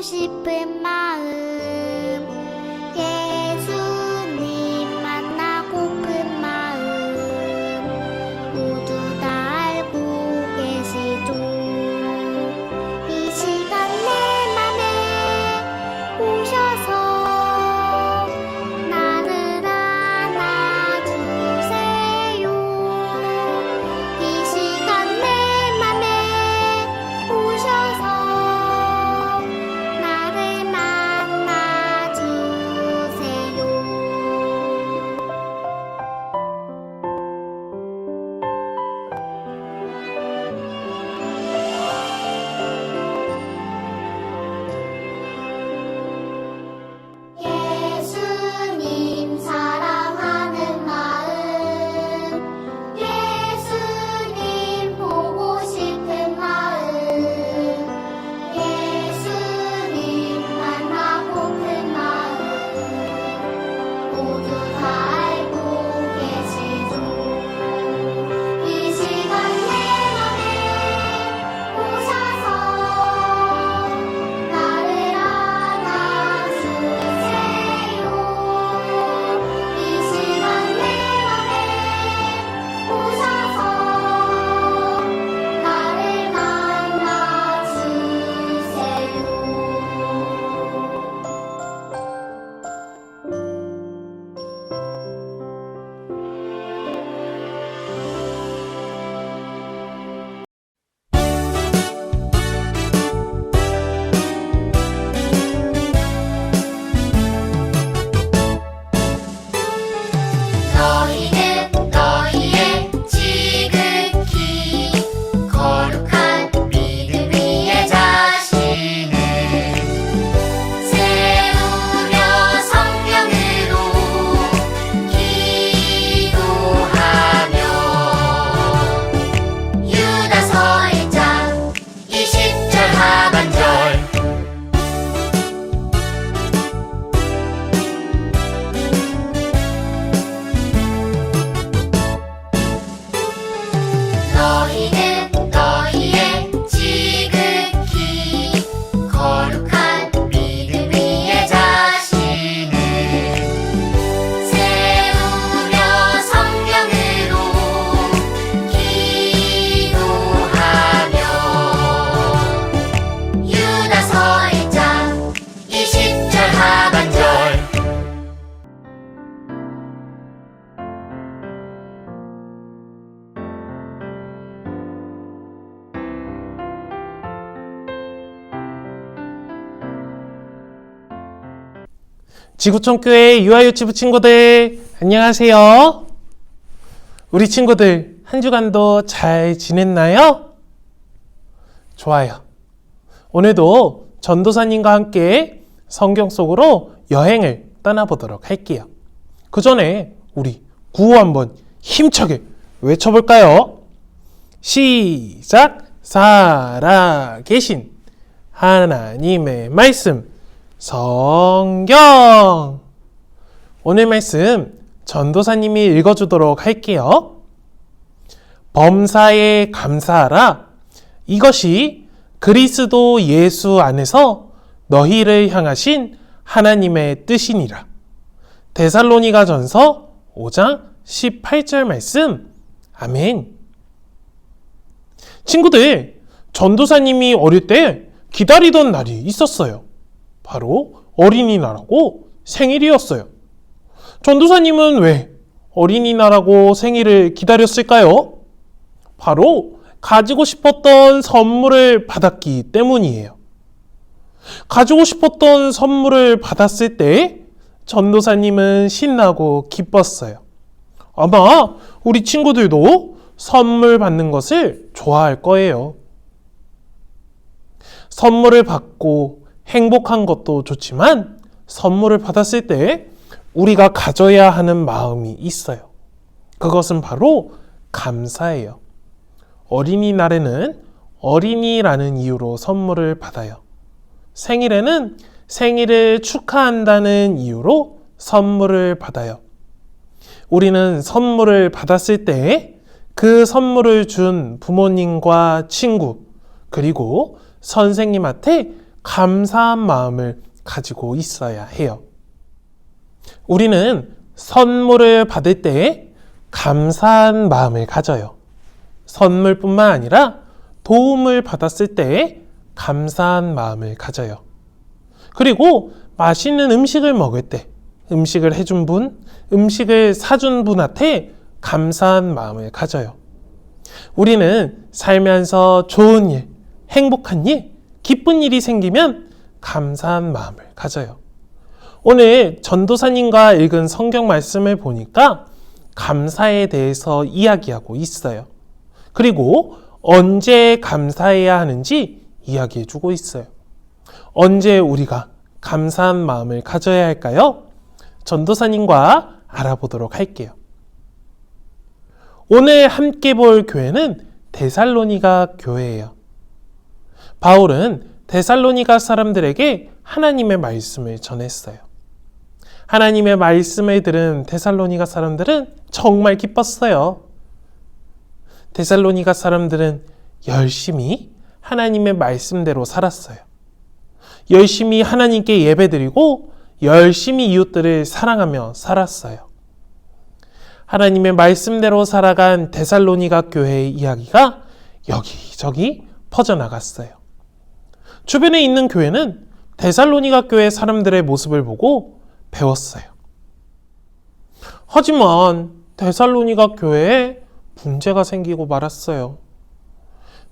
싶은 마음 예수님 만나고픈 마음 모두 다 알고 계시죠. 이 시간 내 맘에 오셔서 나를 안아주세요. 이 시간 내 맘에 오셔서 나를 만나주세요. 예수님 사랑하는 마음 예수님 보고 싶은 마음 예수님 만나고픈 마음 모두 다 알고 계시죠. 이 시간 내 맘에 오셔서 나를 안아주세요. 이 시간 내 맘에 오셔서 나를 너희는 너희의 지극히 거룩한 믿음 위에 자신을 세우며 성령으로 기도하며 유다서 1장 20절 하반절 너희는 너희의 지극히 거룩한 믿음 위에 자신을 세우며 성령으로 기도하며 유다서 1장 20절 하반절 지구촌교회 유아유치부 친구들 안녕하세요. 우리 친구들 한 주간도 잘 지냈나요? 좋아요. 오늘도 전도사님과 함께 성경 속으로 여행을 떠나보도록 할게요. 그 전에 우리 구호 한번 힘차게 외쳐볼까요? 시작! 살아계신 하나님의 말씀 성경. 오늘 말씀 전도사님이 읽어주도록 할게요. 범사에 감사하라. 이것이 그리스도 예수 안에서 너희를 향하신 하나님의 뜻이니라. 데살로니가 전서 5장 18절 말씀. 아멘. 친구들, 전도사님이 어릴 때 기다리던 날이 있었어요. 바로 어린이날하고 생일이었어요. 전도사님은 왜 어린이날하고 생일을 기다렸을까요? 바로 가지고 싶었던 선물을 받았기 때문이에요. 가지고 싶었던 선물을 받았을 때 전도사님은 신나고 기뻤어요. 아마 우리 친구들도 선물 받는 것을 좋아할 거예요. 선물을 받고 행복한 것도 좋지만 선물을 받았을 때 우리가 가져야 하는 마음이 있어요. 그것은 바로 감사예요. 어린이날에는 어린이라는 이유로 선물을 받아요. 생일에는 생일을 축하한다는 이유로 선물을 받아요. 우리는 선물을 받았을 때 그 선물을 준 부모님과 친구 그리고 선생님한테 감사한 마음을 가지고 있어야 해요. 우리는 선물을 받을 때 감사한 마음을 가져요. 선물뿐만 아니라 도움을 받았을 때 감사한 마음을 가져요. 그리고 맛있는 음식을 먹을 때 음식을 해준 분, 음식을 사준 분한테 감사한 마음을 가져요. 우리는 살면서 좋은 일, 행복한 일, 기쁜 일이 생기면 감사한 마음을 가져요. 오늘 전도사님과 읽은 성경 말씀을 보니까 감사에 대해서 이야기하고 있어요. 그리고 언제 감사해야 하는지 이야기해주고 있어요. 언제 우리가 감사한 마음을 가져야 할까요? 전도사님과 알아보도록 할게요. 오늘 함께 볼 교회는 데살로니가 교회예요. 바울은 데살로니가 사람들에게 하나님의 말씀을 전했어요. 하나님의 말씀을 들은 데살로니가 사람들은 정말 기뻤어요. 데살로니가 사람들은 열심히 하나님의 말씀대로 살았어요. 열심히 하나님께 예배드리고 열심히 이웃들을 사랑하며 살았어요. 하나님의 말씀대로 살아간 데살로니가 교회의 이야기가 여기저기 퍼져나갔어요. 주변에 있는 교회는 데살로니가 교회 사람들의 모습을 보고 배웠어요. 하지만 데살로니가 교회에 문제가 생기고 말았어요.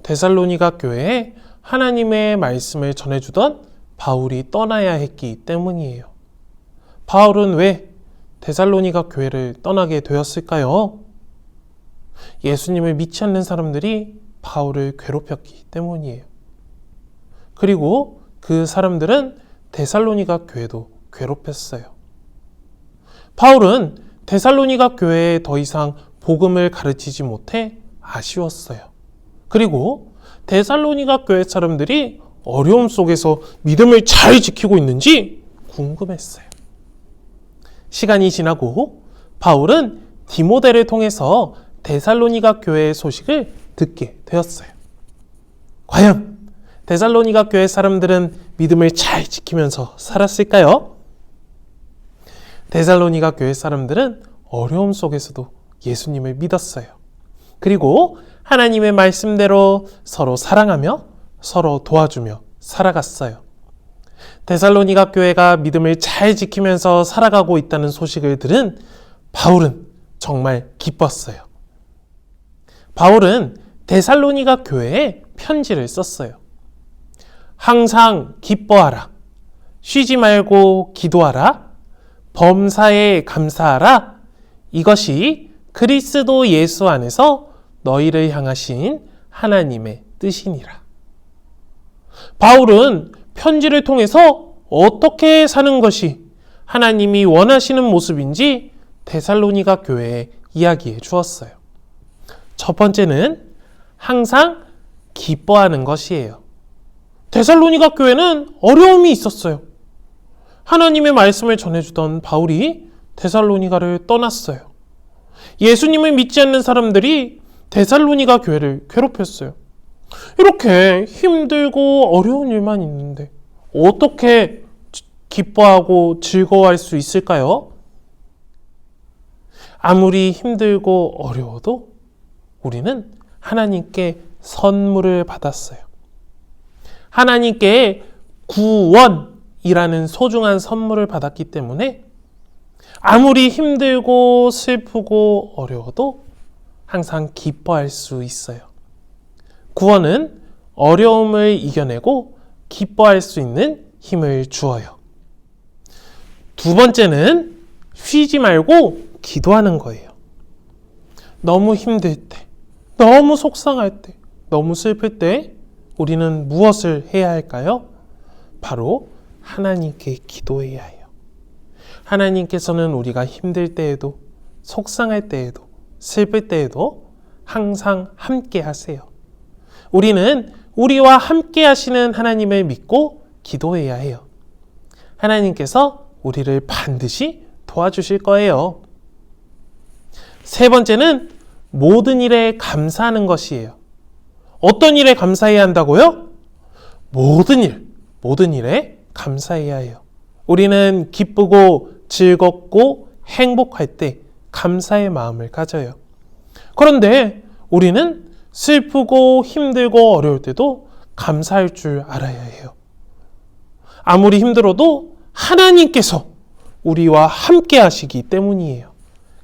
데살로니가 교회에 하나님의 말씀을 전해주던 바울이 떠나야 했기 때문이에요. 바울은 왜 데살로니가 교회를 떠나게 되었을까요? 예수님을 믿지 않는 사람들이 바울을 괴롭혔기 때문이에요. 그리고 그 사람들은 데살로니가 교회도 괴롭혔어요. 바울은 데살로니가 교회에 더 이상 복음을 가르치지 못해 아쉬웠어요. 그리고 데살로니가 교회 사람들이 어려움 속에서 믿음을 잘 지키고 있는지 궁금했어요. 시간이 지나고 바울은 디모데를 통해서 데살로니가 교회의 소식을 듣게 되었어요. 과연 데살로니가 교회 사람들은 믿음을 잘 지키면서 살았을까요? 데살로니가 교회 사람들은 어려움 속에서도 예수님을 믿었어요. 그리고 하나님의 말씀대로 서로 사랑하며 서로 도와주며 살아갔어요. 데살로니가 교회가 믿음을 잘 지키면서 살아가고 있다는 소식을 들은 바울은 정말 기뻤어요. 바울은 데살로니가 교회에 편지를 썼어요. 항상 기뻐하라. 쉬지 말고 기도하라. 범사에 감사하라. 이것이 그리스도 예수 안에서 너희를 향하신 하나님의 뜻이니라. 바울은 편지를 통해서 어떻게 사는 것이 하나님이 원하시는 모습인지 데살로니가 교회에 이야기해 주었어요. 첫 번째는 항상 기뻐하는 것이에요. 데살로니가 교회는 어려움이 있었어요. 하나님의 말씀을 전해주던 바울이 데살로니가를 떠났어요. 예수님을 믿지 않는 사람들이 데살로니가 교회를 괴롭혔어요. 이렇게 힘들고 어려운 일만 있는데 어떻게 기뻐하고 즐거워할 수 있을까요? 아무리 힘들고 어려워도 우리는 하나님께 선물을 받았어요. 하나님께 구원이라는 소중한 선물을 받았기 때문에 아무리 힘들고 슬프고 어려워도 항상 기뻐할 수 있어요. 구원은 어려움을 이겨내고 기뻐할 수 있는 힘을 주어요. 두 번째는 쉬지 말고 기도하는 거예요. 너무 힘들 때, 너무 속상할 때, 너무 슬플 때 우리는 무엇을 해야 할까요? 바로 하나님께 기도해야 해요. 하나님께서는 우리가 힘들 때에도, 속상할 때에도, 슬플 때에도 항상 함께 하세요. 우리는 우리와 함께 하시는 하나님을 믿고 기도해야 해요. 하나님께서 우리를 반드시 도와주실 거예요. 세 번째는 모든 일에 감사하는 것이에요. 어떤 일에 감사해야 한다고요? 모든 일, 모든 일에 감사해야 해요. 우리는 기쁘고 즐겁고 행복할 때 감사의 마음을 가져요. 그런데 우리는 슬프고 힘들고 어려울 때도 감사할 줄 알아야 해요. 아무리 힘들어도 하나님께서 우리와 함께 하시기 때문이에요.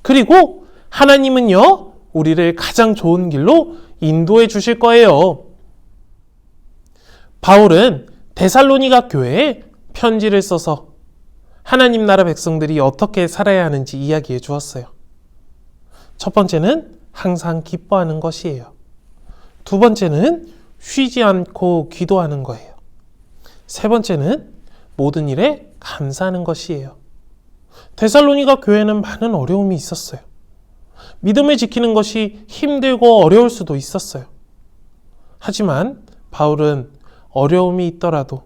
그리고 하나님은요, 우리를 가장 좋은 길로 인도해 주실 거예요. 바울은 데살로니가 교회에 편지를 써서 하나님 나라 백성들이 어떻게 살아야 하는지 이야기해 주었어요. 첫 번째는 항상 기뻐하는 것이에요. 두 번째는 쉬지 않고 기도하는 거예요. 세 번째는 모든 일에 감사하는 것이에요. 데살로니가 교회는 많은 어려움이 있었어요. 믿음을 지키는 것이 힘들고 어려울 수도 있었어요. 하지만 바울은 어려움이 있더라도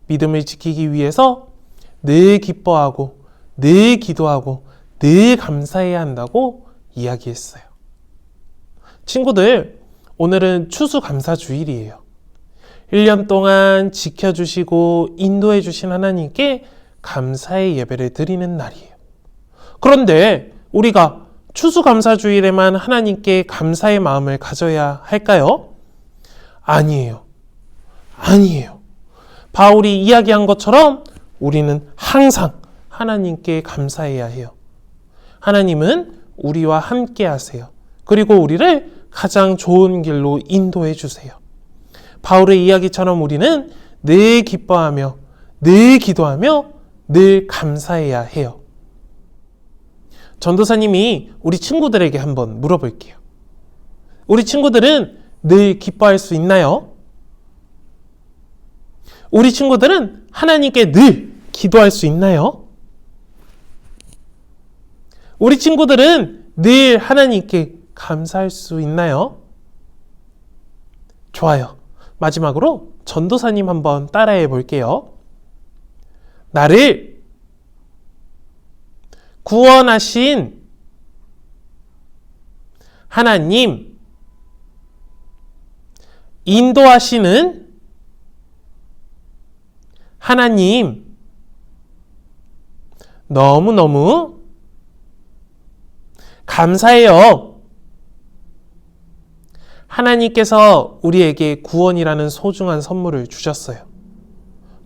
믿음을 지키기 위해서 늘 기뻐하고 늘 기도하고 늘 감사해야 한다고 이야기했어요. 친구들, 오늘은 추수감사주일이에요. 1년 동안 지켜주시고 인도해 주신 하나님께 감사의 예배를 드리는 날이에요. 그런데 우리가 추수감사주일에만 하나님께 감사의 마음을 가져야 할까요? 아니에요. 바울이 이야기한 것처럼 우리는 항상 하나님께 감사해야 해요. 하나님은 우리와 함께 하세요. 그리고 우리를 가장 좋은 길로 인도해 주세요. 바울의 이야기처럼 우리는 늘 기뻐하며 늘 기도하며 늘 감사해야 해요. 전도사님이 우리 친구들에게 한번 물어볼게요. 우리 친구들은 늘 기뻐할 수 있나요? 우리 친구들은 하나님께 늘 기도할 수 있나요? 우리 친구들은 늘 하나님께 감사할 수 있나요? 좋아요. 마지막으로 전도사님 한번 따라해 볼게요. 나를 구원하신 하나님, 인도하시는 하나님, 너무너무 감사해요. 하나님께서 우리에게 구원이라는 소중한 선물을 주셨어요.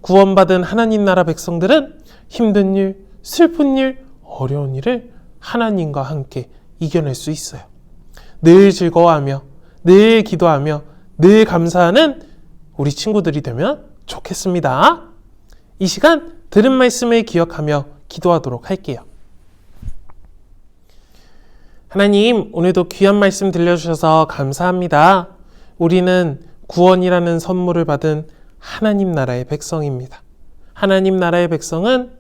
구원받은 하나님 나라 백성들은 힘든 일, 슬픈 일, 어려운 일을 하나님과 함께 이겨낼 수 있어요. 늘 즐거워하며, 늘 기도하며, 늘 감사하는 우리 친구들이 되면 좋겠습니다. 이 시간 들은 말씀을 기억하며 기도하도록 할게요. 하나님, 오늘도 귀한 말씀 들려주셔서 감사합니다. 우리는 구원이라는 선물을 받은 하나님 나라의 백성입니다. 하나님 나라의 백성은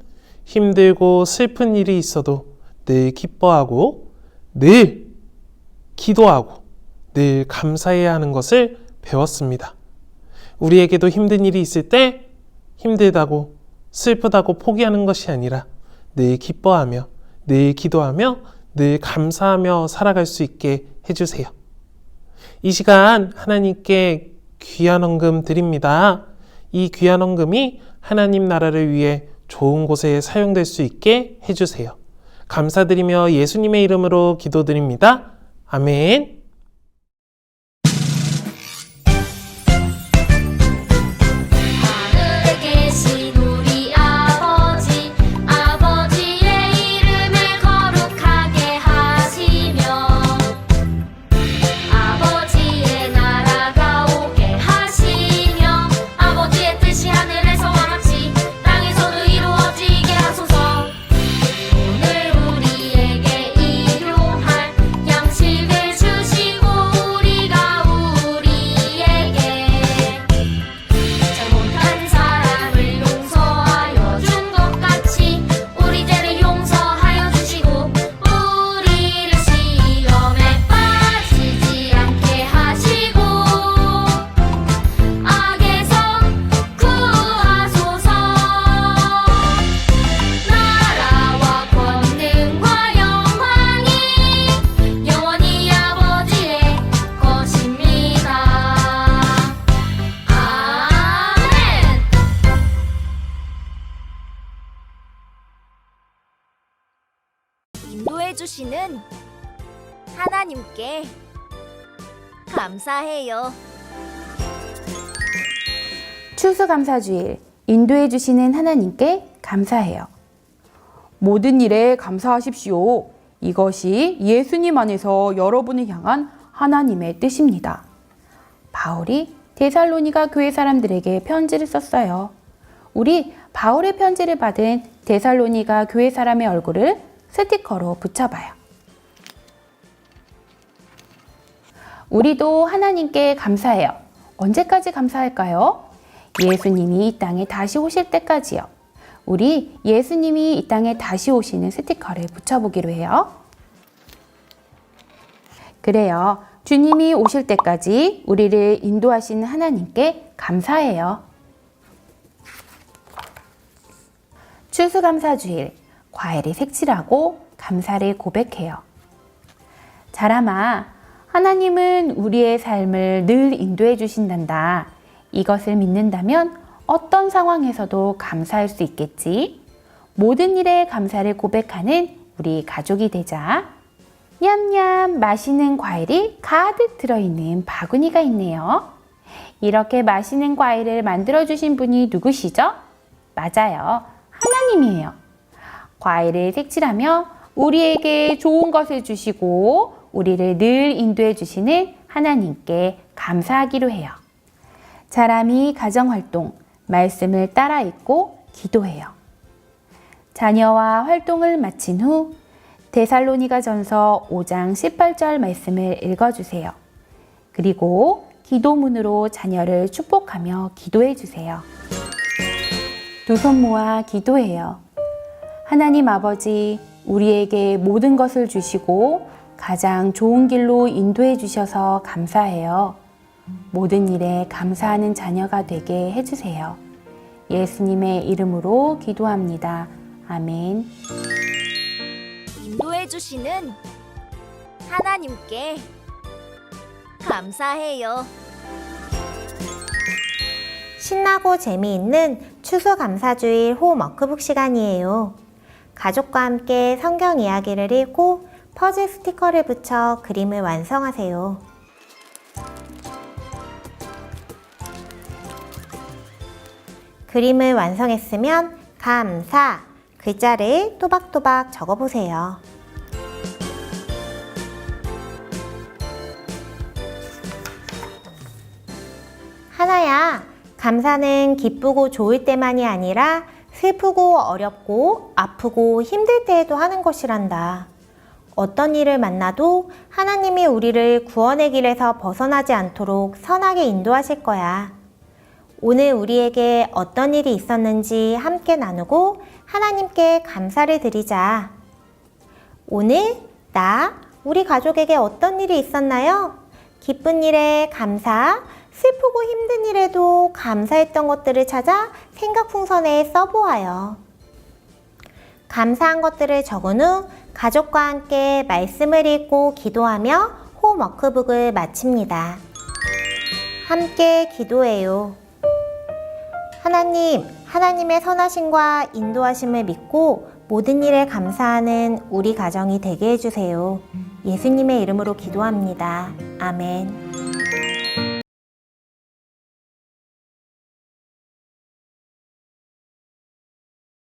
힘들고 슬픈 일이 있어도 늘 기뻐하고 늘 기도하고 늘 감사해야 하는 것을 배웠습니다. 우리에게도 힘든 일이 있을 때 힘들다고 슬프다고 포기하는 것이 아니라 늘 기뻐하며 늘 기도하며 늘 감사하며 살아갈 수 있게 해주세요. 이 시간 하나님께 귀한 헌금 드립니다. 이 귀한 헌금이 하나님 나라를 위해 좋은 곳에 사용될 수 있게 해주세요. 감사드리며 예수님의 이름으로 기도드립니다. 아멘. 하늘에 계신 우리 아버지, 아버지의 이름을 거룩하게 하시며 아버지의 나라가 오게 하시며 아버지의 뜻이 하늘에서와 같이 땅에서도 이루어지게 하소서. 오늘 우리에게 일용할 양식을 주시옵소서. 인도해 주시는 하나님께 감사해요. 추수감사주일, 인도해 주시는 하나님께 감사해요. 모든 일에 감사하십시오. 이것이 예수님 안에서 여러분을 향한 하나님의 뜻입니다. 바울이 데살로니가 교회 사람들에게 편지를 썼어요. 우리 바울의 편지를 받은 데살로니가 교회 사람의 얼굴을 스티커로 붙여봐요. 우리도 하나님께 감사해요. 언제까지 감사할까요? 예수님이 이 땅에 다시 오실 때까지요. 우리 예수님이 이 땅에 다시 오시는 스티커를 붙여보기로 해요. 그래요. 주님이 오실 때까지 우리를 인도하시는 하나님께 감사해요. 추수감사주일, 과일을 색칠하고 감사를 고백해요. 자람아, 하나님은 우리의 삶을 늘 인도해 주신단다. 이것을 믿는다면 어떤 상황에서도 감사할 수 있겠지. 모든 일에 감사를 고백하는 우리 가족이 되자. 냠냠 맛있는 과일이 가득 들어있는 바구니가 있네요. 이렇게 맛있는 과일을 만들어주신 분이 누구시죠? 맞아요. 하나님이에요. 과일을 색칠하며 우리에게 좋은 것을 주시고 우리를 늘 인도해 주시는 하나님께 감사하기로 해요. 자람이 가정활동, 말씀을 따라 읽고 기도해요. 자녀와 활동을 마친 후 데살로니가 전서 5장 18절 말씀을 읽어주세요. 그리고 기도문으로 자녀를 축복하며 기도해 주세요. 두 손 모아 기도해요. 하나님 아버지, 우리에게 모든 것을 주시고 가장 좋은 길로 인도해 주셔서 감사해요. 모든 일에 감사하는 자녀가 되게 해주세요. 예수님의 이름으로 기도합니다. 아멘. 인도해 주시는 하나님께 감사해요. 신나고 재미있는 추수감사주일 홈워크북 시간이에요. 가족과 함께 성경 이야기를 읽고 퍼즐 스티커를 붙여 그림을 완성하세요. 그림을 완성했으면 감사 글자를 또박또박 적어보세요. 하나야, 감사는 기쁘고 좋을 때만이 아니라 슬프고 어렵고 아프고 힘들 때에도 하는 것이란다. 어떤 일을 만나도 하나님이 우리를 구원의 길에서 벗어나지 않도록 선하게 인도하실 거야. 오늘 우리에게 어떤 일이 있었는지 함께 나누고 하나님께 감사를 드리자. 오늘 우리 가족에게 어떤 일이 있었나요? 기쁜 일에 감사, 슬프고 힘든 일에도 감사했던 것들을 찾아 생각풍선에 써보아요. 감사한 것들을 적은 후 가족과 함께 말씀을 읽고 기도하며 홈워크북을 마칩니다. 함께 기도해요. 하나님, 하나님의 선하심과 인도하심을 믿고 모든 일에 감사하는 우리 가정이 되게 해주세요. 예수님의 이름으로 기도합니다. 아멘.